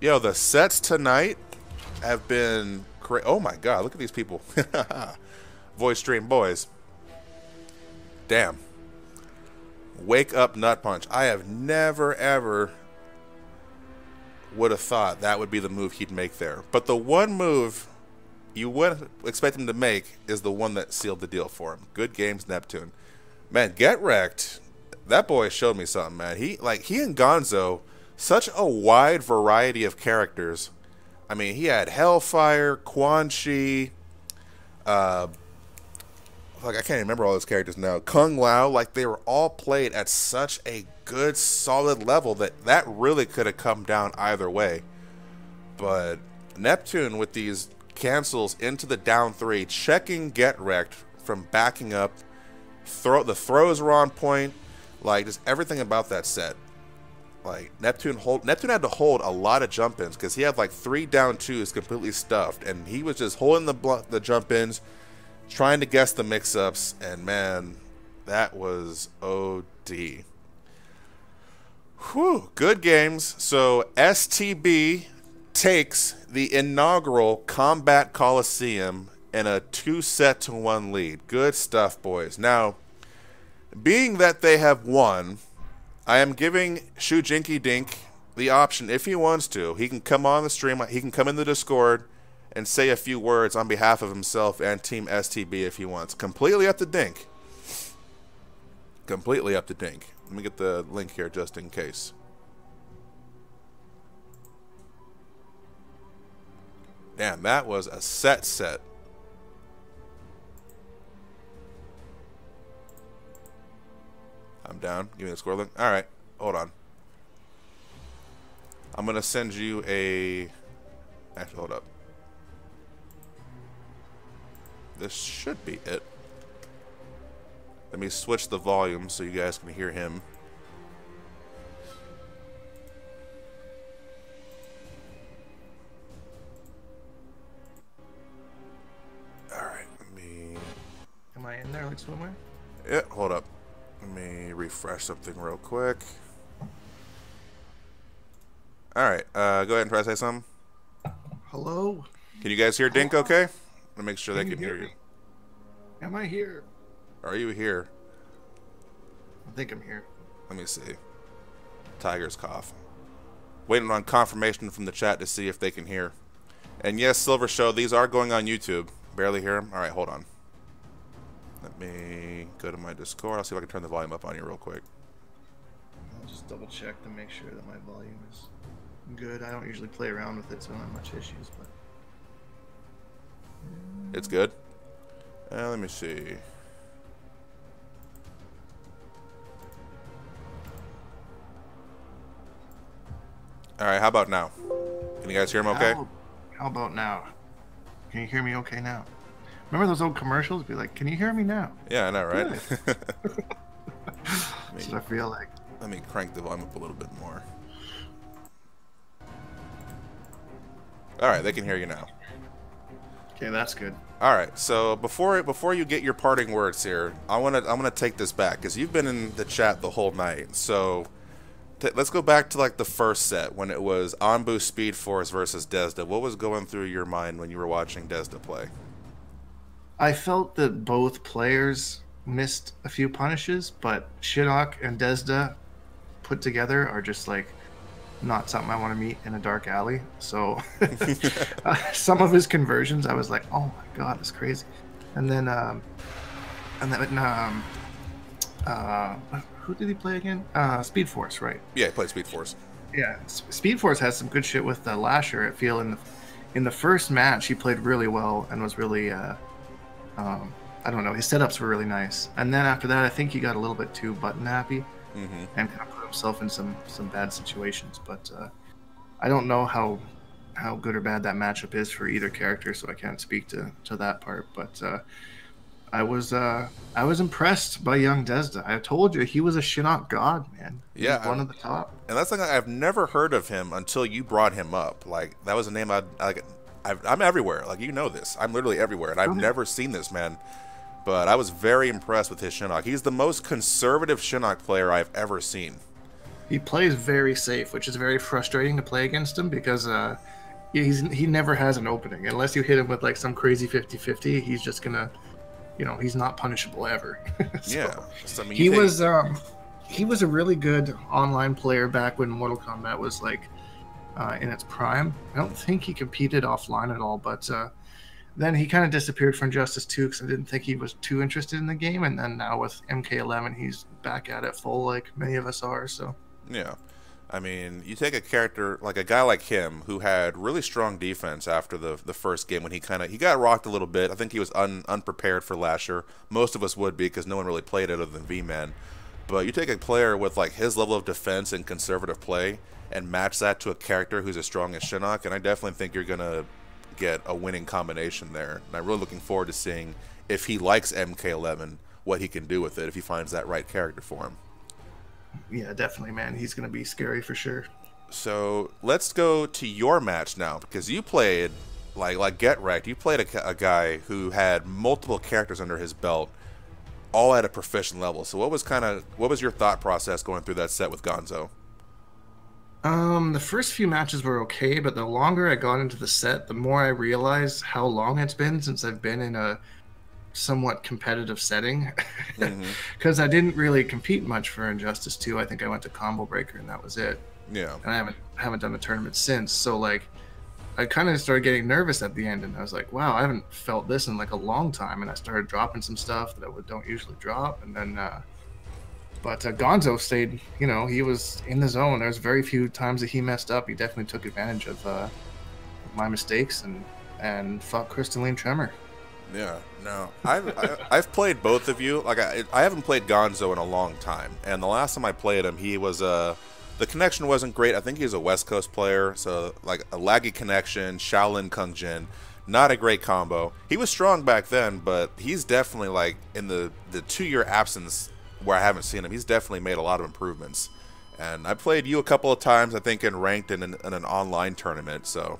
Yo, the sets tonight have been great. Oh my god, look at these people. Voice stream boys. Damn. Wake up nut punch. I have never ever would have thought that would be the move he'd make there. But the one move you wouldn't expect him to make is the one that sealed the deal for him. Good games, Neptune. Man, get wrecked. That boy showed me something, man. He and Gonzo, such a wide variety of characters. I mean, he had Hellfire, Quan Chi, I can't remember all those characters now. Kung Lao, like they were all played at such a good, solid level that really could have come down either way. But Neptune with these cancels into the down three, checking get wrecked from backing up. The throws were on point. Like just everything about that set. Like Neptune had to hold a lot of jump ins because he had like 3 down twos completely stuffed, and he was just holding the jump ins, trying to guess the mix ups, and man, that was OD. Whew, good games. So STB takes the inaugural Kombat Koliseum in a 2-set-to-1 lead. Good stuff, boys. Now, being that they have won, I am giving Shujinkydink the option, if he wants to, he can come on the stream, he can come in the Discord and say a few words on behalf of himself and Team STB if he wants. Completely up to Dink. Completely up to Dink. Let me get the link here just in case. Damn, that was a set. I'm down. Give me the score link. Alright, hold on. I'm going to send you a... Actually, hold up. This should be it. Let me switch the volume so you guys can hear him. Alright, let me... Am I in there like somewhere? Yeah, hold up. Let me refresh something real quick. Alright, go ahead and try to say something. Hello? Can you guys hear Dink okay? Let me make sure they can hear you. Am I here? Are you here? I think I'm here. Let me see. Tiger's cough. Waiting on confirmation from the chat to see if they can hear. And yes, Silver Show, these are going on YouTube. Barely hear them? Alright, hold on. Let me go to my Discord. I'll see if I can turn the volume up on you real quick. I'll just double check to make sure that my volume is good. I don't usually play around with it, so I don't have much issues, but... It's good? Let me see. Alright, how about now? Can you guys hear him okay? How about now? Can you hear me okay now? Remember those old commercials? Be like, can you hear me now? Yeah, I know, right? That's what I feel like. Let me crank the volume up a little bit more. Alright, they can hear you now. Okay, that's good. All right, so before you get your parting words here, I'm gonna take this back because you've been in the chat the whole night. So let's go back to like the first set when it was Anbu Speed Force versus Desda. What was going through your mind when you were watching Desda play? I felt that both players missed a few punishes, but Shinnok and Desda put together are just like not something I want to meet in a dark alley. So some of his conversions, I was like, oh my god, that's crazy. And then who did he play again? Speed Force, right? Yeah, he played Speed Force. Yeah, Speed Force has some good shit with Lasher. I feel in the first match he played really well and was really I don't know, his setups were really nice. And then after that, I think he got a little bit too button happy. And kind of put himself in some bad situations, but I don't know how good or bad that matchup is for either character, so I can't speak to that part. But I was impressed by young Desda. I told you he was a Shinnok god, man. He was one of the top. And that's like I've never heard of him until you brought him up. Like that was a name I'm everywhere. Like you know this. I'm literally everywhere, and I've never seen this man. But I was very impressed with his Shinnok. He's the most conservative Shinnok player I've ever seen. He plays very safe, which is very frustrating to play against him because he never has an opening. Unless you hit him with like some crazy 50-50, he's just gonna, he's not punishable ever. So, yeah. So, I mean, he was a really good online player back when Mortal Kombat was like in its prime. I don't think he competed offline at all, but then he kind of disappeared from Injustice 2 because I didn't think he was too interested in the game. And then now with MK11, he's back at it full, like many of us are. So yeah. I mean, you take a character like a guy like him who had really strong defense after the first game when he got rocked a little bit. I think he was unprepared for Lasher. Most of us would be because no one really played other than V-Man. But you take a player with like his level of defense and conservative play and match that to a character who's as strong as Shinnok, and I definitely think you're gonna get a winning combination there. And I'm really looking forward to seeing if he likes MK11, what he can do with it if he finds that right character for him. Yeah, definitely, man. He's going to be scary for sure. So let's go to your match now, because you played, like Get Wrecked, you played a guy who had multiple characters under his belt, all at a proficient level. So what was your thought process going through that set with Gonzo? The first few matches were okay, but the longer I got into the set, the more I realized how long it's been since I've been in a somewhat competitive setting. Because I didn't really compete much for Injustice 2. I think I went to Combo Breaker and that was it. Yeah. And I haven't done a tournament since. So like I kind of started getting nervous at the end, and I was like, wow, I haven't felt this in like a long time. And I started dropping some stuff that I don't usually drop. And then but Gonzo stayed, he was in the zone. There's very few times that he messed up. He definitely took advantage of my mistakes and fought Crystalline Tremor. Yeah, no, I've played both of you. Like I haven't played Gonzo in a long time, and the last time I played him, he was the connection wasn't great. I think he was a West Coast player, so like a laggy connection. Shaolin Kung Jin, not a great combo. He was strong back then, but he's definitely like in the 2-year absence where I haven't seen him. He's definitely made a lot of improvements. And I played you a couple of times, I think, in ranked in an online tournament. So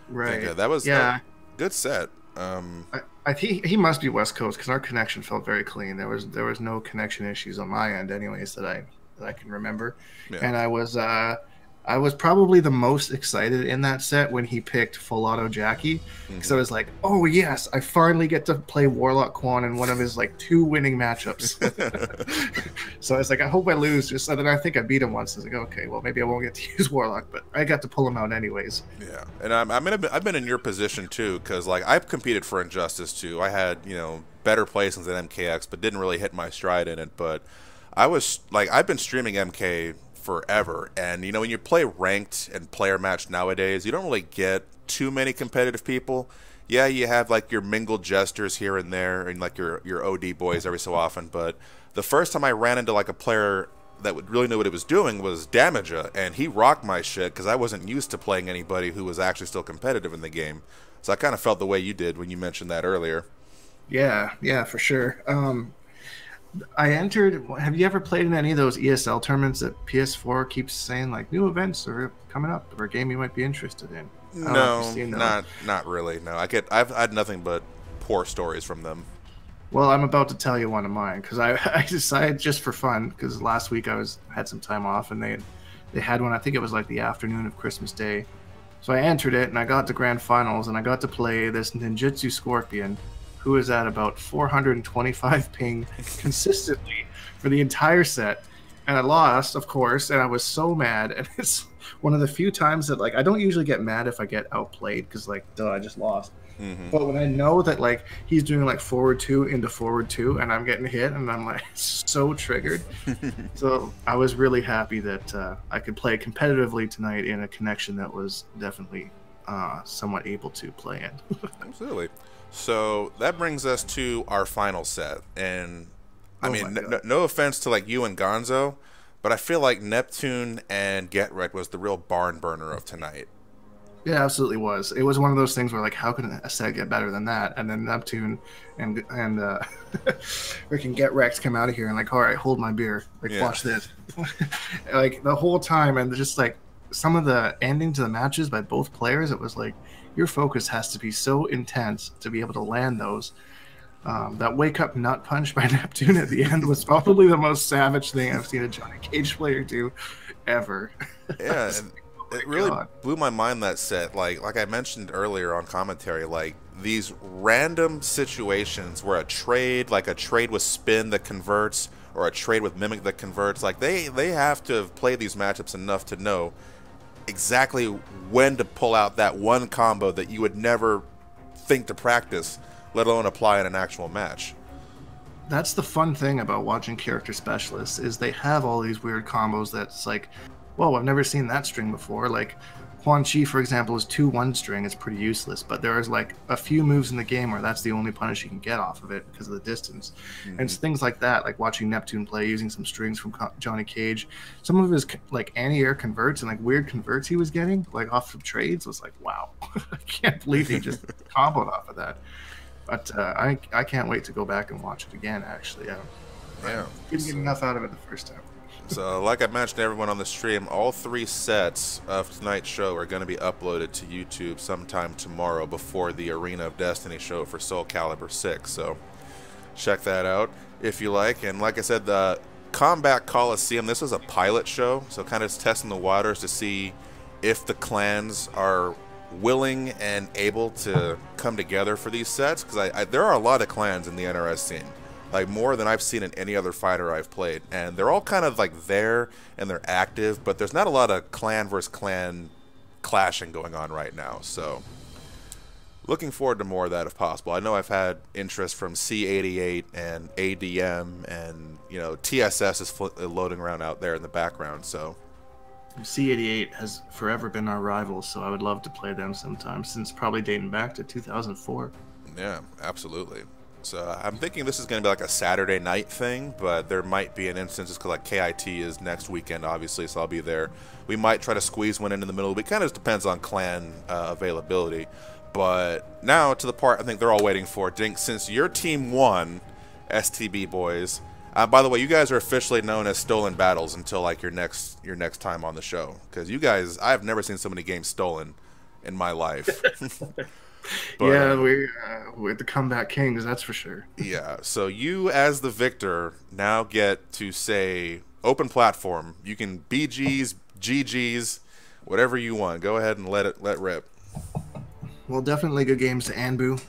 right, I think, that was a good set. I think he must be West Coast because our connection felt very clean. There was no connection issues on my end, anyways, that I can remember. Yeah. And I was probably the most excited in that set when he picked Full Auto Jackie, because I was like, oh yes, I finally get to play Warlock Quan in one of his like 2 winning matchups. So I was like, I hope I lose. Just so then I think I beat him once. I was like, okay, well maybe I won't get to use Warlock, but I got to pull him out anyways. Yeah, and I've been in your position too, because like I've competed for Injustice 2. I had better placings than MKX, but didn't really hit my stride in it. But I've been streaming MK forever, and when you play ranked and player match nowadays, you don't really get too many competitive people. Yeah, you have like your mingled jesters here and there, and like your OD boys every so often. But the first time I ran into like a player that would really know what it was doing was Damaja, and he rocked my shit because I wasn't used to playing anybody who was actually still competitive in the game. So I kind of felt the way you did when you mentioned that earlier. Yeah, for sure. I entered. Have you ever played in any of those ESL tournaments that PS4 keeps saying like new events are coming up or a game you might be interested in? No, not really. No, I've had nothing but poor stories from them. Well, I'm about to tell you one of mine because I decided just for fun, because last week I had some time off and they had one. I think it was like the afternoon of Christmas Day, so I entered it and I got to grand finals and I got to play this Ninjutsu Scorpion, who is at about 425 ping consistently for the entire set. And I lost, of course, and I was so mad. And it's one of the few times that, like, I don't usually get mad if I get outplayed because, like, duh, I just lost. But when I know that, like, he's doing, like, forward 2 into forward 2 and I'm getting hit and I'm, like, so triggered. So I was really happy that I could play competitively tonight in a connection that was definitely somewhat able to play in. Absolutely. So that brings us to our final set, and I mean, no offense to like you and Gonzo, but I feel like Neptune and Get Wrecked was the real barn burner of tonight. Yeah, absolutely was. It was one of those things where like, how can a set get better than that? And then Neptune and freaking Get Wrecked come out of here and like, all right, hold my beer, like watch this, like the whole time, and just like some of the ending to the matches by both players, it was like, your focus has to be so intense to be able to land those. That wake up nut punch by Neptune at the end was probably the most savage thing I've seen a Johnny Cage player do. forever. Yeah, It's and like, oh it my really God. blew my mind, that set. Like I mentioned earlier on commentary, like these random situations where a trade with spin that converts, or a trade with mimic that converts, like they have to have played these matchups enough to know exactly when to pull out that one combo that you would never think to practice, let alone apply in an actual match. That's the fun thing about watching character specialists is they have all these weird combos that's like, whoa, I've never seen that string before. Like Quan Chi, for example, is 2-1 string. It's pretty useless, but there's like a few moves in the game where that's the only punish you can get off of it because of the distance. And it's things like that, like watching Neptune play using some strings from Johnny Cage. Some of his like anti-air converts and like weird converts he was getting like off of trades was like, wow, I can't believe he just comboed off of that. But I can't wait to go back and watch it again, actually. I didn't get enough out of it the first time. So, like I mentioned to everyone on the stream, all 3 sets of tonight's show are going to be uploaded to YouTube sometime tomorrow before the Arena of Destiny show for Soul Calibur 6. So, check that out if you like. And like I said, the Kombat Koliseum, this was a pilot show, so kind of testing the waters to see if the clans are willing and able to come together for these sets, because there are a lot of clans in the NRS scene, like more than I've seen in any other fighter I've played, and they're all kind of like there and they're active, but there's not a lot of clan versus clan clashing going on right now. So looking forward to more of that if possible. I know I've had interest from C88 and ADM, and you know, TSS is loading around out there in the background. So C88 has forever been our rivals, so I would love to play them sometime, since probably dating back to 2004. Yeah, absolutely. So I'm thinking this is going to be like a Saturday night thing, but there might be an instance because like KIT is next weekend, obviously, so I'll be there. We might try to squeeze one in the middle. It kind of depends on clan availability. But now to the part I think they're all waiting for. Dink, since your team won, STB boys. By the way, you guys are officially known as Stolen Battles until like your next time on the show, because you guys, I've never seen so many games stolen in my life. But, yeah, we're the comeback kings, that's for sure. Yeah, so you as the victor now get to say open platform. You can BGs, GGs, whatever you want. Go ahead and let rip. Well, definitely good games to Anbu.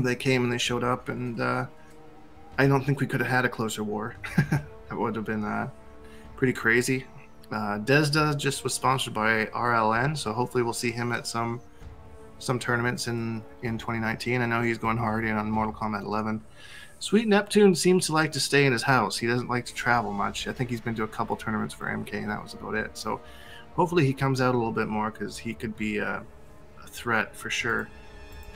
They came and they showed up, and I don't think we could have had a closer war. That would have been pretty crazy. Desda just was sponsored by RLN, so hopefully we'll see him at some tournaments in 2019. I know he's going hard in on Mortal Kombat 11. Sweet Neptune seems to like to stay in his house. He doesn't like to travel much. I think he's been to a couple tournaments for MK, and that was about it. So hopefully he comes out a little bit more, because he could be a threat for sure.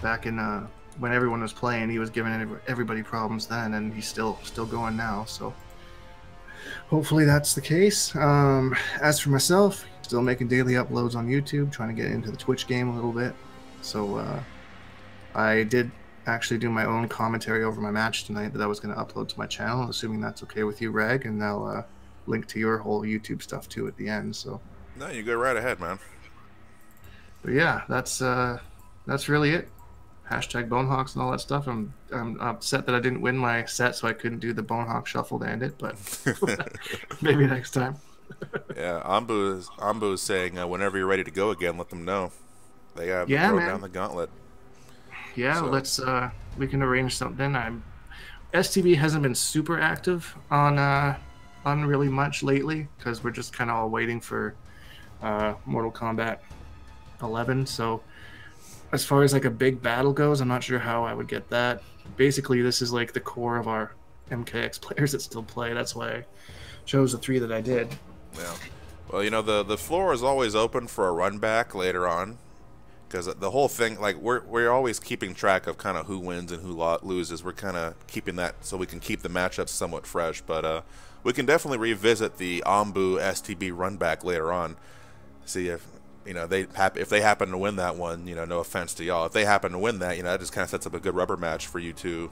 Back in when everyone was playing, he was giving everybody problems then, and he's still going now. So hopefully that's the case. As for myself, still making daily uploads on YouTube, trying to get into the Twitch game a little bit. So I did actually do my own commentary over my match tonight that I was going to upload to my channel, assuming that's okay with you, Rag, and I'll link to your whole YouTube stuff too at the end. So no, you go right ahead, man. But yeah, that's really it. Hashtag Bonehawks and all that stuff. I'm upset that I didn't win my set, so I couldn't do the Bonehawk shuffle to end it, but maybe next time. Yeah, Ambu is saying whenever you're ready to go again, let them know. They have thrown down the gauntlet. Yeah, so let's we can arrange something. STB hasn't been super active on really much lately, because we're just kind of all waiting for Mortal Kombat 11. So as far as like a big battle goes, I'm not sure how I would get that. Basically, this is like the core of our MKX players that still play. That's why I chose the 3 that I did. Yeah. Well, you know, the floor is always open for a run back later on, because the whole thing, like, we're always keeping track of kind of who wins and who loses. We're kind of keeping that so we can keep the matchups somewhat fresh. But we can definitely revisit the Ambu STB run back later on. See if, you know, if they happen to win that one, you know, no offense to y'all. If they happen to win that, you know, that just kind of sets up a good rubber match for you two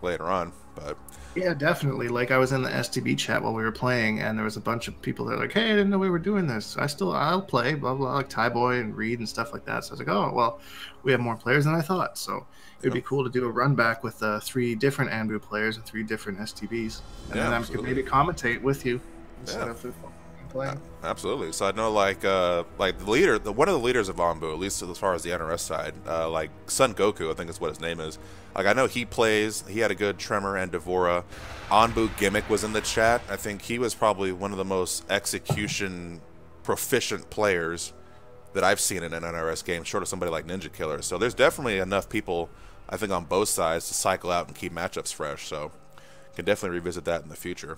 later on. But yeah, definitely. Like, I was in the STB chat while we were playing, and there was a bunch of people that were like, hey, I didn't know we were doing this. I'll play, blah, blah, like Ty Boy and Reed and stuff like that. So I was like, oh, well, we have more players than I thought. So it'd be cool to do a run back with 3 different Anbu players and 3 different STBs. And then I could maybe commentate with you. Yeah. playing. Absolutely. So I know like the leader, one of the leaders of Anbu, at least as far as the NRS side, like Son Goku, I think is what his name is. Like I know he plays. He had a good Tremor and Devora. Anbu Gimmick was in the chat. I think he was probably one of the most execution proficient players that I've seen in an NRS game, short of somebody like Ninja Killer. So there's definitely enough people, I think, on both sides to cycle out and keep matchups fresh. So can definitely revisit that in the future.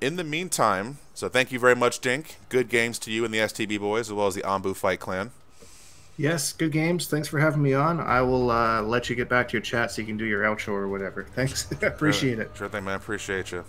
In the meantime, so thank you very much, Dink. Good games to you and the STB boys, as well as the Anbu Fight Clan. Yes, good games. Thanks for having me on. I will let you get back to your chat so you can do your outro or whatever. Thanks. I appreciate it. Sure thing, man. Appreciate you.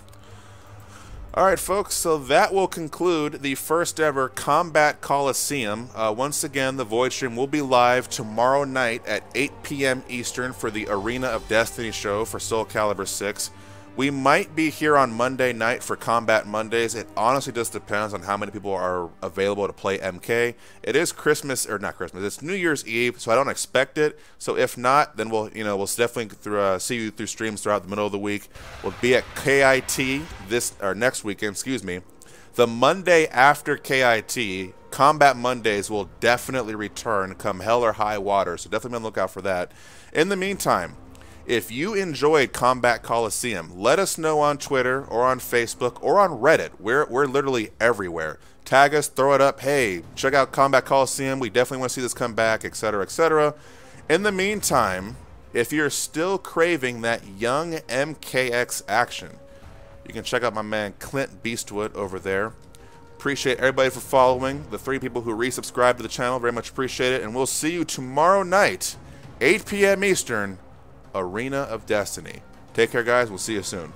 All right, folks, so that will conclude the first ever Kombat Koliseum. Once again, the Void Stream will be live tomorrow night at 8 p.m. Eastern for the Arena of Destiny show for Soul Calibur 6. We might be here on Monday night for Combat Mondays. It honestly just depends on how many people are available to play MK. It is Christmas, or not Christmas, it's New Year's Eve, so I don't expect it. So if not, then we'll definitely see you through streams throughout the middle of the week. We'll be at KIT next weekend, excuse me. The Monday after KIT, Combat Mondays will definitely return come hell or high water, so definitely be on the lookout for that. In the meantime, if you enjoyed Kombat Koliseum, let us know on Twitter or on Facebook or on Reddit. We're literally everywhere. Tag us, throw it up. Hey, check out Kombat Koliseum. We definitely want to see this come back, etc., etc. In the meantime, if you're still craving that young MKX action, you can check out my man Clint Beastwood over there. Appreciate everybody for following. The 3 people who resubscribed to the channel, very much appreciate it. And we'll see you tomorrow night, 8 p.m. Eastern, Arena of Destiny. Take care, guys. We'll see you soon.